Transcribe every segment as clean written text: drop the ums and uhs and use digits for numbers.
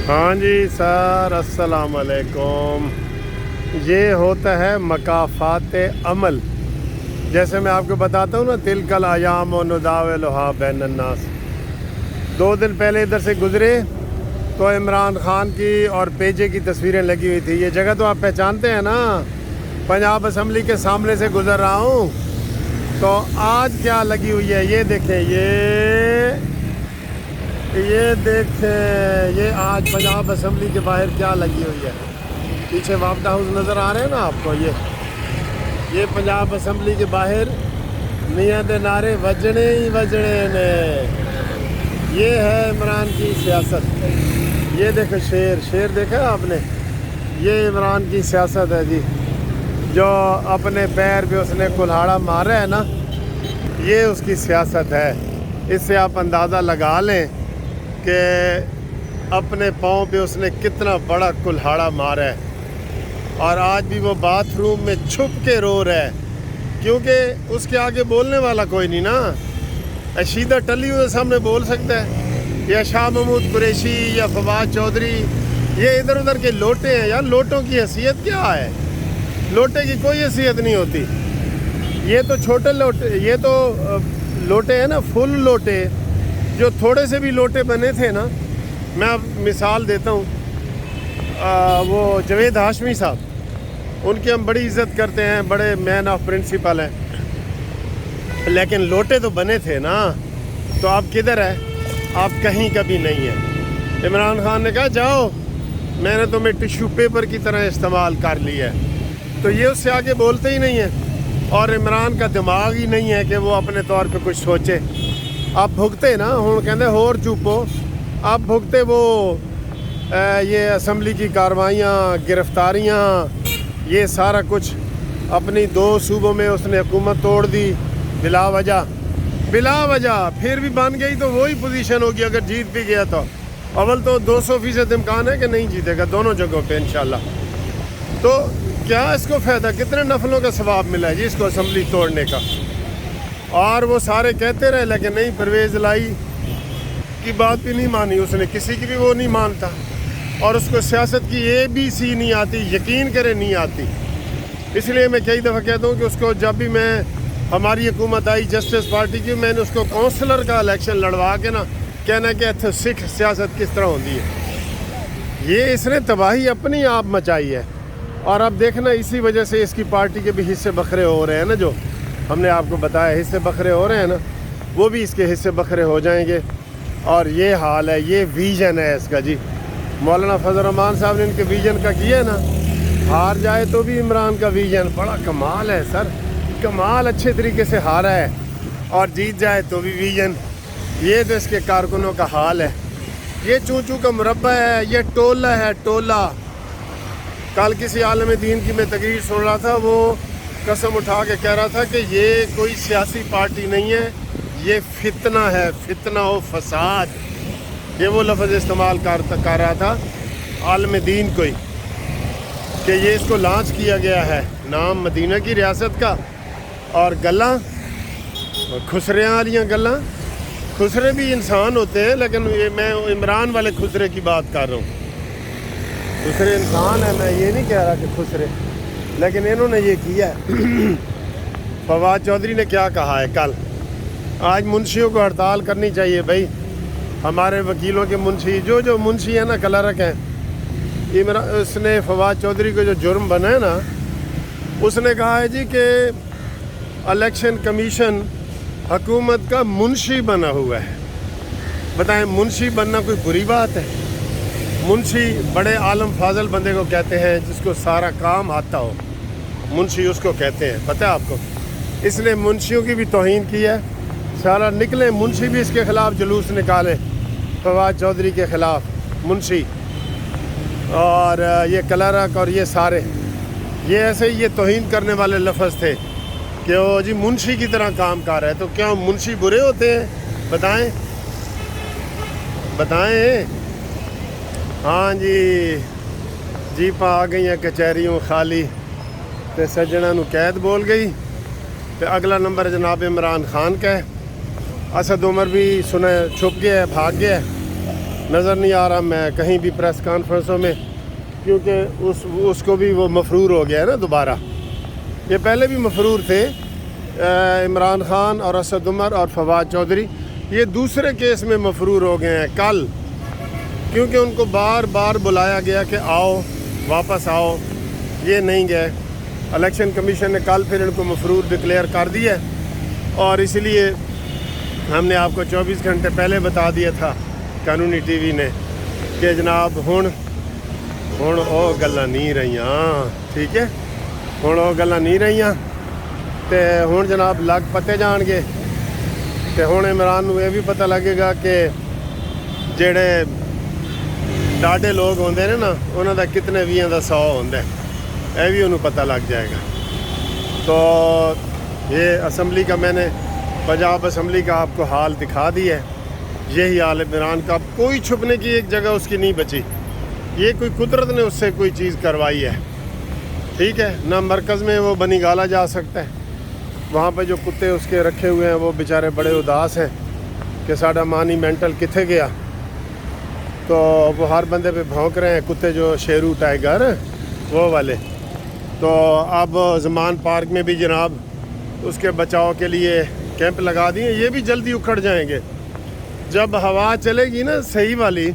ہاں جی سر، السلام علیکم۔ یہ ہوتا ہے مکافات عمل۔ جیسے میں آپ کو بتاتا ہوں نا، تلک الایام نداولھا بین الناس۔ 2 دن پہلے ادھر سے گزرے تو عمران خان کی اور پیجے کی تصویریں لگی ہوئی تھی۔ یہ جگہ تو آپ پہچانتے ہیں نا، پنجاب اسمبلی کے سامنے سے گزر رہا ہوں۔ تو آج کیا لگی ہوئی ہے یہ دیکھیں، یہ دیکھیں، یہ آج پنجاب اسمبلی کے باہر کیا لگی ہوئی ہے۔ پیچھے وابڈا ہاؤس نظر آ رہے ہیں نا آپ کو، یہ پنجاب اسمبلی کے باہر میاں دے نعرے وجنے ہی وجنے نے۔ یہ ہے عمران کی سیاست۔ یہ دیکھو شیر دیکھا آپ نے؟ یہ عمران کی سیاست ہے جی، جو اپنے پیر پہ اس نے کلہاڑا مارا ہے نا، یہ اس کی سیاست ہے۔ اس سے آپ اندازہ لگا لیں کہ اپنے پاؤں پہ اس نے کتنا بڑا کلہاڑا مارا ہے۔ اور آج بھی وہ باتھ روم میں چھپ کے رو رہا ہے، کیونکہ اس کے آگے بولنے والا کوئی نہیں نا۔ شیدہ ٹلی ہوئے سامنے بول سکتا ہے، یا شاہ محمود قریشی یا فواد چودھری، یہ ادھر ادھر کے لوٹے ہیں۔ یار لوٹوں کی حیثیت کیا ہے؟ لوٹے کی کوئی حیثیت نہیں ہوتی۔ یہ تو چھوٹے لوٹے، یہ تو لوٹے ہیں نا، فل لوٹے۔ جو تھوڑے سے بھی لوٹے بنے تھے نا، میں اب مثال دیتا ہوں، وہ جاوید ہاشمی صاحب، ان کی ہم بڑی عزت کرتے ہیں، بڑے مین آف پرنسپل ہیں، لیکن لوٹے تو بنے تھے نا۔ تو آپ کدھر ہے؟ آپ کہیں کبھی نہیں ہیں۔ عمران خان نے کہا جاؤ، میں نے تمہیں ٹیشو پیپر کی طرح استعمال کر لیا ہے۔ تو یہ اس سے آگے بولتے ہی نہیں ہیں، اور عمران کا دماغ ہی نہیں ہے کہ وہ اپنے طور پہ کچھ سوچے۔ آپ بھگتے نا، ہوں کہندے ہور چوپو، آپ بھگتے وہ یہ اسمبلی کی کاروائیاں، گرفتاریاں، یہ سارا کچھ اپنی 2 صوبوں میں اس نے حکومت توڑ دی بلا وجہ۔ پھر بھی بن گئی تو وہی پوزیشن ہوگی اگر جیت بھی گیا تو۔ اول تو 200% امکان ہے کہ نہیں جیتے گا دونوں جگہوں پہ انشاءاللہ۔ تو کیا اس کو فائدہ؟ کتنے نفلوں کا ثواب ملا ہے جی اس کو اسمبلی توڑنے کا؟ اور وہ سارے کہتے رہے، لیکن نہیں، پرویز الہی کی بات بھی نہیں مانی اس نے، کسی کی بھی وہ نہیں مانتا، اور اس کو سیاست کی ABC نہیں آتی، یقین کرے نہیں آتی۔ اس لیے میں کئی دفعہ کہتا ہوں کہ اس کو، جب بھی میں ہماری حکومت آئی جسٹس پارٹی کی، میں نے اس کو کونسلر کا الیکشن لڑوا کے نا کہنا کہ سکھ سیاست کس طرح ہوتی ہے۔ یہ اس نے تباہی اپنی آپ مچائی ہے، اور اب دیکھنا اسی وجہ سے اس کی پارٹی کے بھی حصے بکھرے ہو رہے ہیں نا، جو ہم نے آپ کو بتایا حصے بکھرے ہو رہے ہیں نا، وہ بھی اس کے حصے بکھرے ہو جائیں گے۔ اور یہ حال ہے، یہ ویژن ہے اس کا جی۔ مولانا فضل الرحمان صاحب نے ان کے ویژن کا کیا ہے نا، ہار جائے تو بھی عمران کا ویژن بڑا کمال ہے سر، کمال اچھے طریقے سے ہارا ہے، اور جیت جائے تو بھی ویژن۔ یہ تو اس کے کارکنوں کا حال ہے۔ یہ چونچو کا مربع ہے، یہ ٹولہ ہے، ٹولہ۔ کل کسی عالم دین کی میں تقریر سن رہا تھا، وہ قسم اٹھا کے کہہ رہا تھا کہ یہ کوئی سیاسی پارٹی نہیں ہے، یہ فتنہ ہے، فتنہ و فساد۔ یہ وہ لفظ استعمال کر رہا تھا عالم دین کوئی، کہ یہ اس کو لانچ کیا گیا ہے نام مدینہ کی ریاست کا، اور گلاں خسرے والیاں گلاں۔ خسرے بھی انسان ہوتے ہیں، لیکن میں عمران والے خسرے کی بات کر رہا ہوں۔ خسرے انسان ہے، میں یہ نہیں کہہ رہا کہ خسرے، لیکن انہوں نے یہ کیا ہے۔ فواد چودھری نے کیا کہا ہے کل؟ آج منشیوں کو ہڑتال کرنی چاہیے بھائی، ہمارے وکیلوں کے منشی، جو منشی ہیں نا کلرک ہیں۔ اس نے فواد چودھری کو جو جرم بنا ہے نا، اس نے کہا ہے جی کہ الیکشن کمیشن حکومت کا منشی بنا ہوا ہے۔ بتائیں، منشی بننا کوئی بری بات ہے؟ منشی بڑے عالم فاضل بندے کو کہتے ہیں جس کو سارا کام آتا ہو، منشی اس کو کہتے ہیں، پتہ ہے آپ کو؟ اس نے منشیوں کی بھی توہین کی ہے۔ سارا نکلے منشی بھی اس کے خلاف جلوس نکالے، فواد چودھری کے خلاف منشی، اور یہ کلرک اور یہ سارے، یہ ایسے ہی یہ توہین کرنے والے لفظ تھے کہ وہ جی منشی کی طرح کام کر رہا ہے۔ تو کیا منشی برے ہوتے ہیں؟ بتائیں۔ ہاں جی، جیپاں آ گئی ہیں کچہریوں خالی، تے سجنا نو قید بول گئی۔ تے اگلا نمبر جناب عمران خان کا ہے۔ اسد عمر بھی سنا چھپ گیا ہے، بھاگ گیا ہے۔ نظر نہیں آ رہا میں کہیں بھی پریس کانفرنسوں میں، کیونکہ اس کو بھی وہ مفرور ہو گیا ہے نا دوبارہ. یہ پہلے بھی مفرور تھے، عمران خان اور اسد عمر اور فواد چودھری. یہ دوسرے کیس میں مفرور ہو گئے ہیں کل، کیونکہ ان کو بار بار بلایا گیا کہ آؤ واپس آؤ، یہ نہیں گئے. الیکشن کمیشن نے کل پھر ان کو مفرور ڈکلیئر کر دیا، اور اسی لیے ہم نے آپ کو 24 گھنٹے پہلے بتا دیا تھا قانونی ٹی وی نے کہ جناب ہن او گلاں نہیں رہیاں، ٹھیک ہے، ہن او گلاں نہیں رہیاں تے ہن جناب لگ پتے جان گے. تے ہن عمران نو یہ بھی پتہ لگے گا کہ جڑے ڈاڈے لوگ ہوندے نے نا انہاں دا کتنے 20 دا 100 ہوندا ہے، یہ بھی انہوں پتہ لگ جائے گا. تو یہ اسمبلی کا میں نے پنجاب اسمبلی کا آپ کو حال دکھا دیا ہے. یہی حال عمران کا، کوئی چھپنے کی ایک جگہ اس کی نہیں بچی. یہ کوئی قدرت نے اس سے کوئی چیز کروائی ہے، ٹھیک ہے. نہ مرکز میں وہ بنی گالا جا سکتا ہے، وہاں پہ جو کتے اس کے رکھے ہوئے ہیں وہ بیچارے بڑے اداس ہیں کہ ساڈا مانی مینٹل کتھے گیا. تو وہ ہر بندے پہ بھونک رہے ہیں کتے، جو شیرو ٹائیگر وہ والے. تو اب زمان پارک میں بھی جناب اس کے بچاؤ کے لیے کیمپ لگا دیے. یہ بھی جلدی اکھڑ جائیں گے جب ہوا چلے گی نا صحیح والی،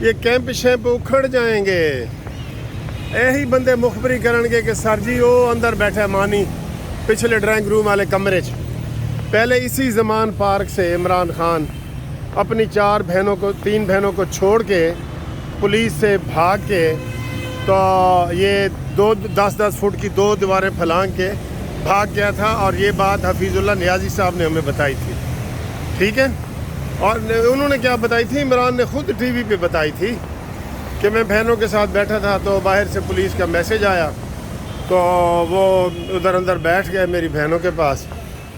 یہ کیمپ شیمپ اکھڑ جائیں گے. یہی بندے مخبری کرن گے کہ سر جی وہ اندر بیٹھا مانی پچھلے ڈرائنگ روم والے کمرے چ. پہلے اسی زمان پارک سے عمران خان اپنی 3 بہنوں کو چھوڑ کے پولیس سے بھاگ کے، تو یہ 10 فٹ کی 2 دیواریں پھلانگ کے بھاگ گیا تھا. اور یہ بات حفیظ اللہ نیازی صاحب نے ہمیں بتائی تھی، ٹھیک ہے. اور انہوں نے کیا بتائی تھی؟ عمران نے خود ٹی وی پہ بتائی تھی کہ میں بہنوں کے ساتھ بیٹھا تھا تو باہر سے پولیس کا میسج آیا، تو وہ ادھر اندر بیٹھ گئے میری بہنوں کے پاس.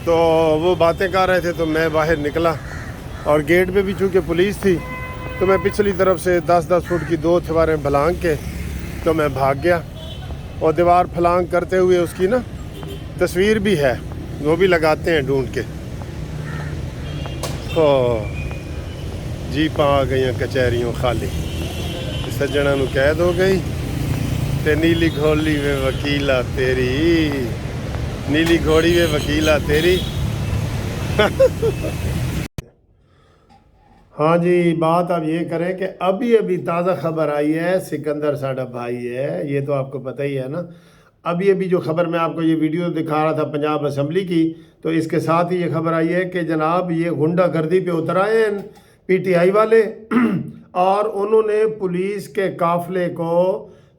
تو وہ باتیں کر رہے تھے تو میں باہر نکلا، اور گیٹ پہ بھی چونکہ پولیس تھی تو میں پچھلی طرف سے 10 فٹ کی 2 دیواریں پھلانگ کے تو میں بھاگ گیا. اور دیوار پھلانگ کرتے ہوئے اس کی نا تصویر بھی ہے، وہ بھی لگاتے ہیں ڈھونڈ کے. جیپاں آ گئی کچہریوں خالی، سجنا نو قید ہو گئی تے نیلی گھوڑی وے وکیلا تیری، نیلی گھوڑی وے وکیلا تیری. ہاں جی، بات اب یہ کریں کہ ابھی تازہ خبر آئی ہے. سکندر ساڈا بھائی ہے، یہ تو آپ کو پتہ ہی ہے نا. ابھی جو خبر میں آپ کو یہ ویڈیو دکھا رہا تھا پنجاب اسمبلی کی، تو اس کے ساتھ ہی یہ خبر آئی ہے کہ جناب یہ غنڈہ گردی پہ اتر آئے ہیں پی ٹی آئی والے، اور انہوں نے پولیس کے قافلے کو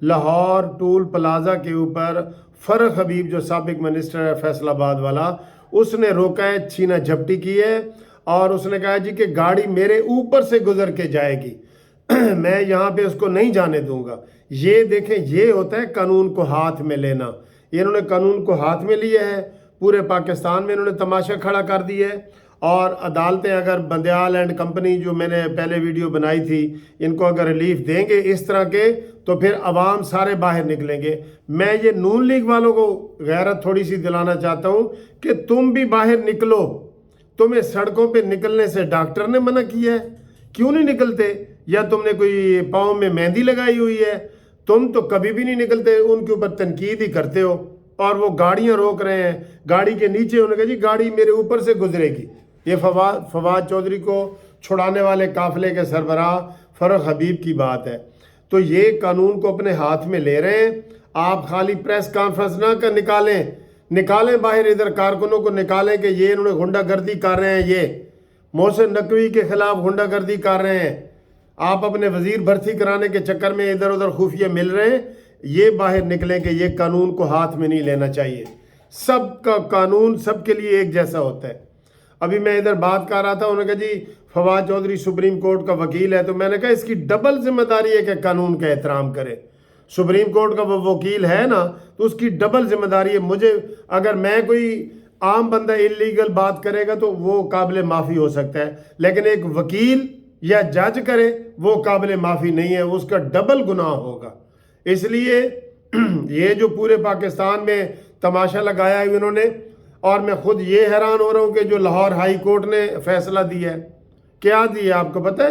لاہور ٹول پلازا کے اوپر فرق حبیب جو سابق منسٹر ہے فیصل آباد والا، اس نے روکا ہے، چھینا جھپٹی کی ہے. اور اس نے کہا جی کہ گاڑی میرے اوپر سے گزر کے جائے گی، میں یہاں پہ اس کو نہیں جانے دوں گا. یہ دیکھیں، یہ ہوتا ہے قانون کو ہاتھ میں لینا. یہ انہوں نے قانون کو ہاتھ میں لیا ہے، پورے پاکستان میں انہوں نے تماشا کھڑا کر دیا ہے. اور عدالتیں اگر بندیال اینڈ کمپنی جو میں نے پہلے ویڈیو بنائی تھی، ان کو اگر ریلیف دیں گے اس طرح کے، تو پھر عوام سارے باہر نکلیں گے. میں یہ نون لیگ والوں کو غیرت تھوڑی سی دلانا چاہتا ہوں کہ تم بھی باہر نکلو. تمہیں سڑکوں پہ نکلنے سے ڈاکٹر نے منع کیا ہے، کیوں نہیں نکلتے؟ یا تم نے کوئی پاؤں میں مہندی لگائی ہوئی ہے؟ تم تو کبھی بھی نہیں نکلتے، ان کے اوپر تنقید ہی کرتے ہو. اور وہ گاڑیاں روک رہے ہیں، گاڑی کے نیچے انہوں نے کہا جی گاڑی میرے اوپر سے گزرے گی. یہ فواد چودھری کو چھڑانے والے قافلے کے سربراہ فرق حبیب کی بات ہے. تو یہ قانون کو اپنے ہاتھ میں لے رہے ہیں. آپ خالی پریس کانفرنس نہ نکالیں باہر، ادھر کارکنوں کو نکالیں کہ یہ انہوں نے غنڈہ گردی کر رہے ہیں، یہ محسن نقوی کے خلاف غنڈہ گردی کر رہے ہیں. آپ اپنے وزیر بھرتی کرانے کے چکر میں ادھر ادھر خفیہ مل رہے ہیں. یہ باہر نکلیں کہ یہ قانون کو ہاتھ میں نہیں لینا چاہیے. سب کا قانون سب کے لیے ایک جیسا ہوتا ہے. ابھی میں ادھر بات کر رہا تھا، انہوں نے کہا جی فواد چودھری سپریم کورٹ کا وکیل ہے، تو میں نے کہا اس کی ڈبل ذمہ داری ہے کہ قانون کا احترام کرے. سپریم کورٹ کا وہ وکیل ہے نا، تو اس کی ڈبل ذمہ داری ہے. مجھے اگر میں کوئی عام بندہ انلیگل بات کرے گا تو وہ قابل معافی ہو سکتا ہے، لیکن ایک وکیل یا جج کرے وہ قابل معافی نہیں ہے، اس کا ڈبل گناہ ہوگا. اس لیے یہ جو پورے پاکستان میں تماشا لگایا ہے انہوں نے، اور میں خود یہ حیران ہو رہا ہوں کہ جو لاہور ہائی کورٹ نے فیصلہ دیا ہے، کیا دیا آپ کو پتہ ہے؟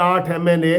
8 MNA